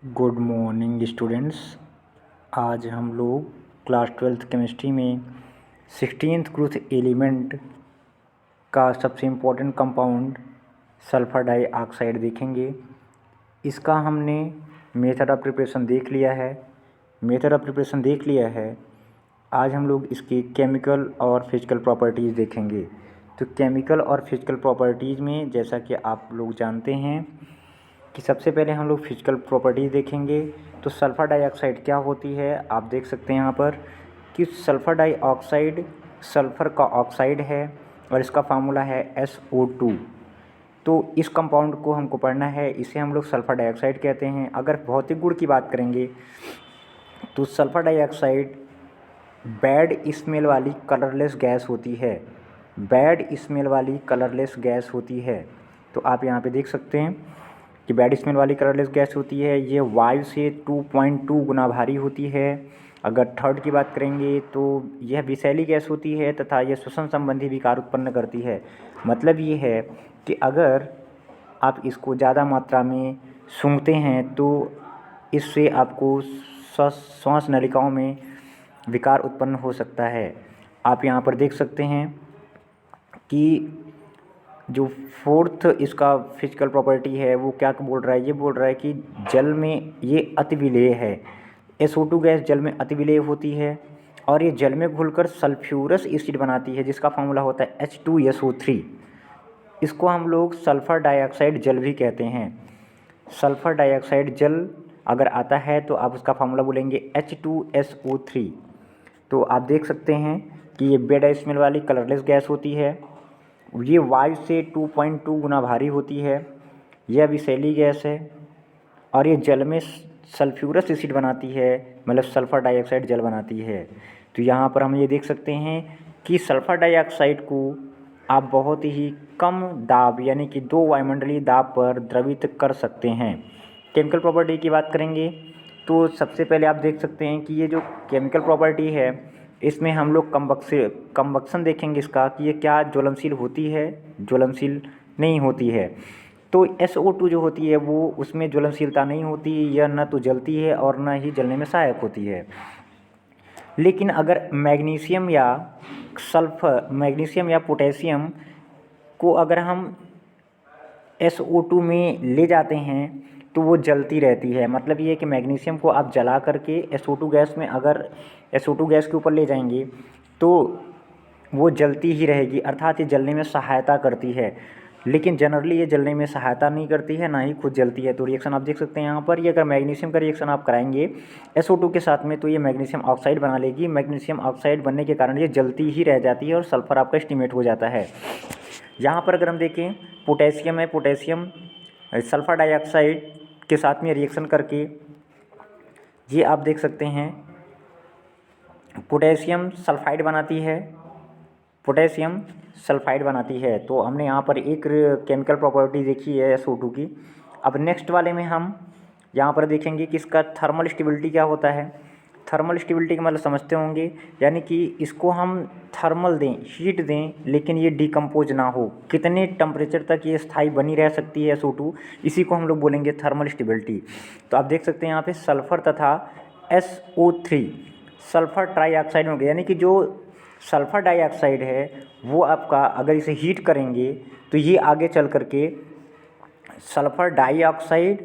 Good morning students. आज हम लोग क्लास 12th केमिस्ट्री में 16th ग्रुप एलिमेंट का सबसे इम्पोर्टेंट कंपाउंड सल्फर डाइऑक्साइड देखेंगे। इसका हमने मेथड ऑफ प्रिपरेशन देख लिया है। आज हम लोग इसकी केमिकल और फिजिकल प्रॉपर्टीज़ देखेंगे। तो केमिकल और फिजिकल प्रॉपर्टीज़ में जैसा कि आप लोग जानते हैं कि सबसे पहले हम लोग फिजिकल प्रॉपर्टीज़ देखेंगे। तो सल्फ़र डाइऑक्साइड क्या होती है, आप देख सकते हैं यहाँ पर कि सल्फ़र डाइऑक्साइड सल्फ़र का ऑक्साइड है और इसका फार्मूला है SO2। तो इस कंपाउंड को हमको पढ़ना है, इसे हम लोग सल्फ़र डाइऑक्साइड कहते हैं। अगर भौतिक गुण की बात करेंगे तो सल्फ़र डाइऑक्साइड बैड स्मेल वाली कलरलेस गैस होती है। तो आप यहाँ पे देख सकते हैं कि बैड स्मेल वाली कलरलेस गैस होती है। ये वायु से 2.2 गुना भारी होती है। अगर थर्ड की बात करेंगे तो यह विषैली गैस होती है तथा यह श्वसन संबंधी विकार उत्पन्न करती है। मतलब ये है कि अगर आप इसको ज़्यादा मात्रा में सूंघते हैं तो इससे आपको श्वास नलिकाओं में विकार उत्पन्न हो सकता है। आप यहाँ पर देख सकते हैं कि जो फोर्थ इसका फिजिकल प्रॉपर्टी है वो क्या बोल रहा है, ये बोल रहा है कि जल में ये अतिविलेय है। SO2 गैस जल में अतिविलेय होती है और ये जल में घुलकर सल्फ्यूरस एसिड बनाती है जिसका फार्मूला होता है H2SO3। इसको हम लोग सल्फ़र डाइऑक्साइड जल भी कहते हैं। सल्फ़र डाइऑक्साइड जल अगर आता है तो आप उसका फार्मूला बोलेंगे H2SO3। तो आप देख सकते हैं कि ये बैड स्मेल वाली कलरलेस गैस होती है। ये वायु से 2.2 गुना भारी होती है। यह विषैली गैस है और ये जल में सल्फ्यूरस एसिड बनाती है, मतलब सल्फ़र डाइऑक्साइड जल बनाती है। तो यहाँ पर हम ये देख सकते हैं कि सल्फ़र डाइऑक्साइड को आप बहुत ही कम दाब यानी कि 2 वायुमंडलीय दाब पर द्रवित कर सकते हैं। केमिकल प्रॉपर्टी की बात करेंगे तो सबसे पहले आप देख सकते हैं कि ये जो केमिकल प्रॉपर्टी है इसमें हम लोग कंबक्शन देखेंगे इसका कि ये क्या ज्वलनशील होती है, ज्वलनशील नहीं होती है। तो SO2 जो होती है वो उसमें ज्वलनशीलता नहीं होती, यह न तो जलती है और न ही जलने में सहायक होती है। लेकिन अगर मैग्नीशियम या पोटेशियम को अगर हम SO2 में ले जाते हैं तो वो जलती रहती है। मतलब ये है कि मैग्नीशियम को आप जला करके SO2 गैस में अगर SO2 गैस के ऊपर ले जाएंगे तो वो जलती ही रहेगी, अर्थात ये जलने में सहायता करती है। लेकिन जनरली ये जलने में सहायता नहीं करती है, ना ही खुद जलती है। तो रिएक्शन आप देख सकते हैं यहाँ पर, ये अगर मैग्नीशियम का रिएक्शन आप कराएंगे SO2 के साथ में तो ये मैग्नीशियम ऑक्साइड बना लेगी। मैग्नीशियम ऑक्साइड बनने के कारण ये जलती ही रह जाती है और सल्फ़र आपका एस्टिमेट हो जाता है। यहाँ पर अगर हम देखें पोटेशियम है, पोटेशियम सल्फ़र डाइऑक्साइड के साथ में रिएक्शन करके ये आप देख सकते हैं पोटेशियम सल्फाइड बनाती है। तो हमने यहाँ पर एक केमिकल प्रॉपर्टी देखी है SO2 की। अब नेक्स्ट वाले में हम यहाँ पर देखेंगे कि इसका थर्मल स्टेबिलिटी क्या होता है। थर्मल स्टेबिलिटी का मतलब समझते होंगे, यानी कि इसको हम थर्मल दें, हीट दें, लेकिन ये डिकम्पोज ना हो, कितने टेम्परेचर तक ये स्थायी बनी रह सकती है SO2, इसी को हम लोग बोलेंगे थर्मल स्टेबिलिटी। तो आप देख सकते हैं यहाँ पे सल्फ़र तथा SO3 सल्फ़र ट्राईऑक्साइड हो गया, यानी कि जो सल्फ़र डाइऑक्साइड है वो आपका अगर इसे हीट करेंगे तो ये आगे चल करके सल्फ़र डाइऑक्साइड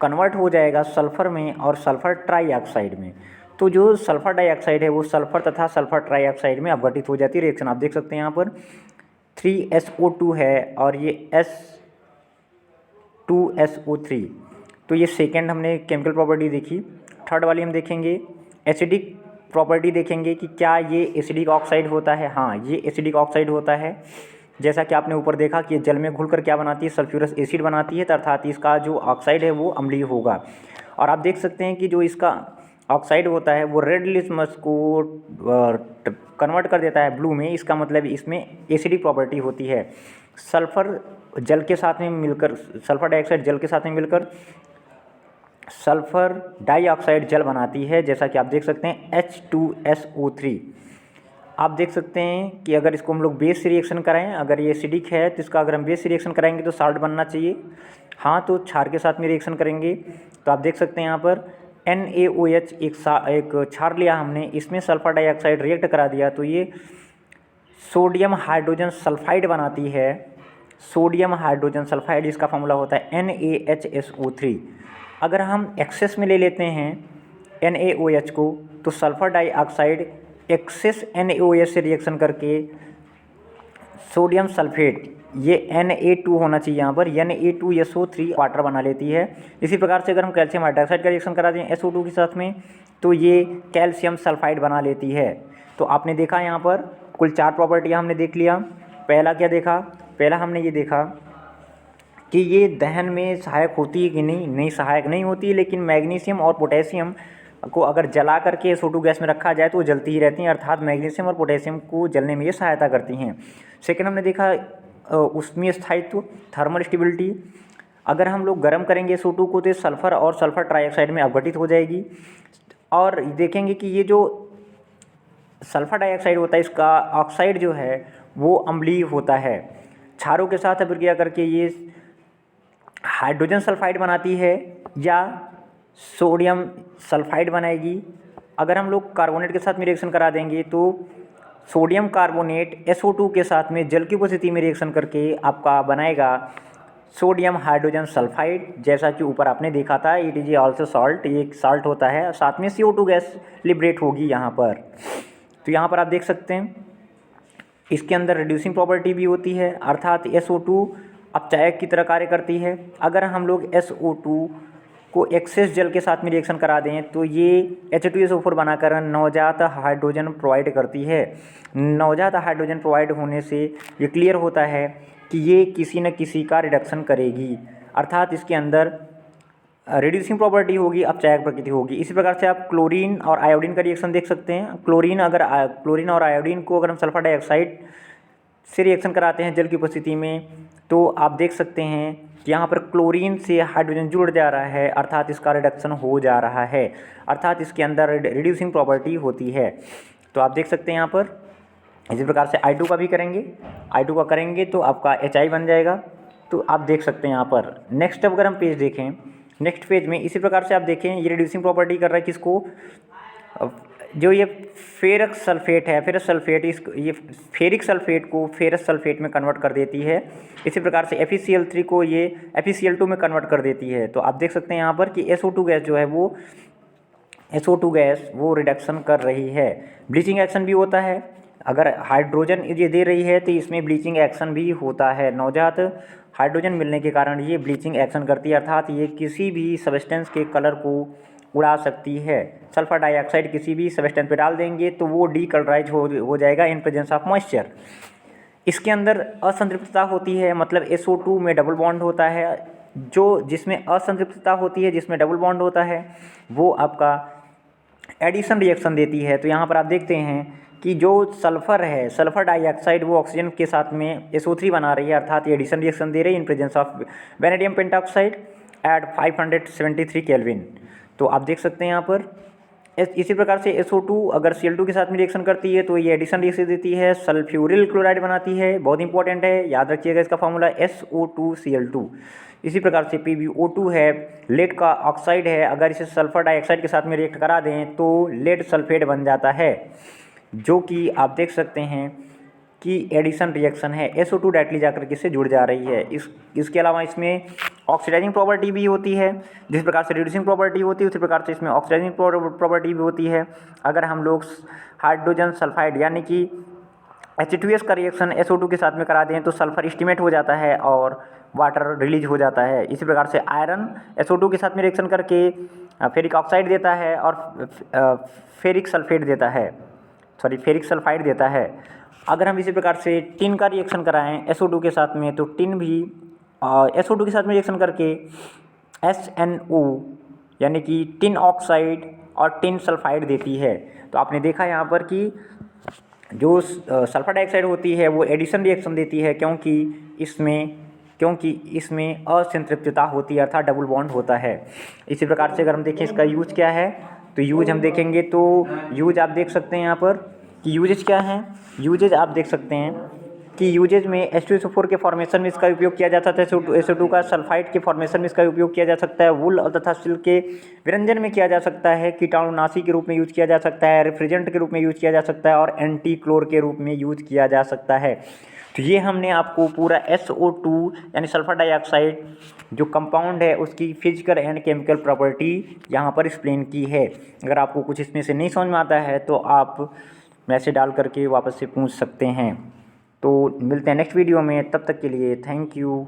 कन्वर्ट हो जाएगा सल्फ़र में और सल्फ़र ट्राईऑक्साइड में। तो जो सल्फ़र डाइऑक्साइड है वो सल्फ़र तथा सल्फ़र ट्राईऑक्साइड में अपघटित हो जाती है। रिएक्शन आप देख सकते हैं यहाँ पर 3SO2 है और ये S2SO3। तो ये सेकेंड हमने केमिकल प्रॉपर्टी देखी। थर्ड वाली हम देखेंगे एसिडिक प्रॉपर्टी देखेंगे कि क्या ये एसिडिक ऑक्साइड होता है। हाँ, ये एसिडिक ऑक्साइड होता है। जैसा कि आपने ऊपर देखा कि जल में घुलकर क्या बनाती है, सल्फ्यूरस एसिड बनाती है, अर्थात इसका जो ऑक्साइड है वो अम्लीय होगा। और आप देख सकते हैं कि जो इसका ऑक्साइड होता है वो रेड लिटमस को कन्वर्ट कर देता है ब्लू में। इसका मतलब इसमें एसिडिक प्रॉपर्टी होती है। सल्फ़र जल के साथ में मिलकर, सल्फ़र डाइऑक्साइड जल के साथ में मिलकर सल्फ़र डाइऑक्साइड जल बनाती है, जैसा कि आप देख सकते हैं H2SO3। आप देख सकते हैं कि अगर इसको हम लोग बेस से रिएक्शन कराएं, अगर ये एसिडिक है तो इसका अगर हम बेस से रिएक्शन कराएंगे तो साल्ट बनना चाहिए, हाँ, तो क्षार के साथ में रिएक्शन करेंगे तो आप देख सकते हैं यहाँ पर NaOH एक क्षार लिया हमने, इसमें सल्फर डाइऑक्साइड रिएक्ट करा दिया तो ये सोडियम हाइड्रोजन सल्फाइड बनाती है। सोडियम हाइड्रोजन सल्फाइड, इसका फॉर्मूला होता है NaHSO3। अगर हम एक्सेस में ले लेते हैं NaOH को तो सल्फर डाइऑक्साइड एक्सेस NaOH से रिएक्शन करके सोडियम सल्फेट, ये Na2 होना चाहिए यहाँ पर, Na2SO3 वाटर बना लेती है। इसी प्रकार से अगर हम कैल्शियम हाइड्रोक्साइड का रिएक्शन करा दें SO2 के साथ में तो ये कैल्शियम सल्फाइड बना लेती है। तो आपने देखा यहाँ पर कुल 4 प्रॉपर्टियाँ हमने देख लिया। पहला क्या देखा? पहला हमने ये देखा कि ये दहन में सहायक होती है कि नहीं सहायक नहीं होती, लेकिन मैग्नीशियम और पोटेशियम को अगर जला करके SO2 गैस में रखा जाए तो वो जलती ही रहती हैं, अर्थात मैग्नीशियम और पोटेशियम को जलने में ये सहायता करती हैं। सेकेंड हमने देखा उसमें स्थायित्व, थर्मल स्टेबिलिटी। अगर हम लोग गर्म करेंगे SO2 को तो सल्फ़र और सल्फ़र ट्राइऑक्साइड में अपघटित हो जाएगी। और देखेंगे कि ये जो सल्फ़र डाइऑक्साइड होता है इसका ऑक्साइड जो है वो अम्लीय होता है। क्षारों के साथ अभिक्रिया करके ये हाइड्रोजन सल्फाइड बनाती है या सोडियम सल्फाइड बनाएगी। अगर हम लोग कार्बोनेट के साथ में रिएक्शन करा देंगे तो सोडियम कार्बोनेट SO2 के साथ में जल की उपस्थिति में रिएक्शन करके आपका बनाएगा सोडियम हाइड्रोजन सल्फाइड, जैसा कि ऊपर आपने देखा था। इट इज ऑल्सो सॉल्ट, ये एक साल्ट होता है, साथ में CO2 गैस लिबरेट होगी यहाँ पर। तो यहाँ पर आप देख सकते हैं इसके अंदर रिड्यूसिंग प्रॉपर्टी भी होती है, अर्थात SO2 अपचायक की तरह कार्य करती है। अगर हम लोग SO2 को एक्सेस जल के साथ में रिएक्शन करा दें तो ये H2SO4 बनाकर नवजात हाइड्रोजन प्रोवाइड करती है। नवजात हाइड्रोजन प्रोवाइड होने से ये क्लियर होता है कि ये किसी न किसी का रिडक्शन करेगी, अर्थात इसके अंदर रिड्यूसिंग प्रॉपर्टी होगी, अपचायक प्रकृति होगी। इसी प्रकार से आप क्लोरीन और आयोडीन का रिएक्शन देख सकते हैं। क्लोरीन और आयोडीन को अगर हम सल्फर डाइऑक्साइड से रिएक्शन कराते हैं जल की उपस्थिति में तो आप देख सकते हैं कि यहाँ पर क्लोरीन से हाइड्रोजन जुड़ जा रहा है, अर्थात इसका रिडक्शन हो जा रहा है, अर्थात इसके अंदर रिड्यूसिंग प्रॉपर्टी होती है। तो आप देख सकते हैं यहाँ पर इसी प्रकार से I2 का भी करेंगे। I2 का करेंगे तो आपका HI बन जाएगा। तो आप देख सकते हैं यहाँ पर नेक्स्ट अगर हम पेज देखें, नेक्स्ट पेज में इसी प्रकार से आप देखें ये रिड्यूसिंग प्रॉपर्टी कर रहा है किसको, जो ये फेरस सल्फेट है, फेरस सल्फेट ये फेरिक सल्फेट को फेरस सल्फेट में कन्वर्ट कर देती है। इसी प्रकार से FeCl3 को ये FeCl2 में कन्वर्ट कर देती है। तो आप देख सकते हैं यहाँ पर कि SO2 गैस जो है वो SO2 गैस वो रिडक्शन कर रही है। ब्लीचिंग एक्शन भी होता है, अगर हाइड्रोजन ये दे रही है तो इसमें ब्लीचिंग एक्शन भी होता है। नवजात हाइड्रोजन मिलने के कारण ये ब्लीचिंग एक्शन करती है, अर्थात ये किसी भी सब्सटेंस के कलर को उड़ा सकती है। सल्फर डाइऑक्साइड किसी भी सब्सटेंस पे डाल देंगे तो वो डीकलराइज हो जाएगा इन प्रेजेंस ऑफ मॉइस्चर। इसके अंदर असंतृप्तता होती है, मतलब SO2 में डबल बॉन्ड होता है। जो जिसमें असंतृप्तता होती है, जिसमें डबल बॉन्ड होता है, वो आपका एडिशन रिएक्शन देती है। तो यहाँ पर आप देखते हैं कि जो सल्फ़र है, सल्फ़र डाइऑक्साइड वो ऑक्सीजन के साथ में SO3 बना रही है, अर्थात ये एडिशन रिएक्शन दे रही है in presence of vanadium pentoxide at 573 kelvin. तो आप देख सकते हैं यहाँ पर इसी प्रकार से SO2 अगर Cl2 के साथ में रिएक्शन करती है तो ये एडिशन रिएक्शन देती है, सल्फ्यूरिल क्लोराइड बनाती है। बहुत इंपॉर्टेंट है, याद रखिएगा इसका फॉर्मूला SO2Cl2। इसी प्रकार से PbO2 है, लेड का ऑक्साइड है, अगर इसे सल्फर डाइऑक्साइड के साथ में रिएक्ट करा दें तो लेड सल्फेट बन जाता है, जो कि आप देख सकते हैं कि एडिशन रिएक्शन है। SO2 डायरेक्टली जाकर के इससे जुड़ जा रही है। इसके अलावा इसमें ऑक्सीडाइजिंग प्रॉपर्टी भी होती है, जिस प्रकार से रिड्यूसिंग प्रॉपर्टी होती है उसी प्रकार से इसमें ऑक्सीडाइजिंग प्रॉपर्टी भी होती है। अगर हम लोग हाइड्रोजन सल्फाइड यानी कि H2S का रिएक्शन SO2 के साथ में करा दें तो सल्फर एस्टिमेट हो जाता है और वाटर रिलीज हो जाता है। इसी प्रकार से आयरन SO2 के साथ में रिएक्शन करके फेरिक ऑक्साइड देता है और फेरिक सल्फेट देता है, फेरिक सल्फाइड देता है। अगर हम इसी प्रकार से टिन का रिएक्शन कराएं SO2 के साथ में तो टिन भी SO2 के साथ में रिएक्शन करके SNO यानी कि टिन ऑक्साइड और टिन सल्फाइड देती है। तो आपने देखा यहाँ पर कि जो सल्फर डाइऑक्साइड होती है वो एडिशन रिएक्शन देती है, क्योंकि इसमें असंतृप्तता होती है, अर्थात डबल बॉन्ड होता है। इसी प्रकार से अगर हम देखें इसका यूज क्या है तो यूज हम देखेंगे तो यूज आप देख सकते हैं यहाँ पर कि यूजेज क्या हैं। यूजेज आप देख सकते हैं की यूजेज में H2SO4 के फॉर्मेशन में इसका उपयोग किया जा सकता है, SO2 का सल्फाइड के फॉर्मेशन में इसका उपयोग किया जा सकता है, वुल तथा सिल्क के विरंजन में किया जा सकता है, कीटाणुनाशी के रूप में यूज किया जा सकता है, रेफ्रिजरेंट के रूप में यूज किया जा सकता है और एंटी क्लोर के रूप में यूज किया जा सकता है। तो ये हमने आपको पूरा SO2 यानी सल्फर डाइऑक्साइड जो कंपाउंड है उसकी फिजिकल एंड केमिकल प्रॉपर्टी यहाँ पर एक्सप्लेन की है। अगर आपको कुछ इसमें से नहीं समझ में आता है तो आप मैसेज डाल करके वापस से पूछ सकते हैं। तो मिलते हैं नेक्स्ट वीडियो में, तब तक के लिए थैंक यू।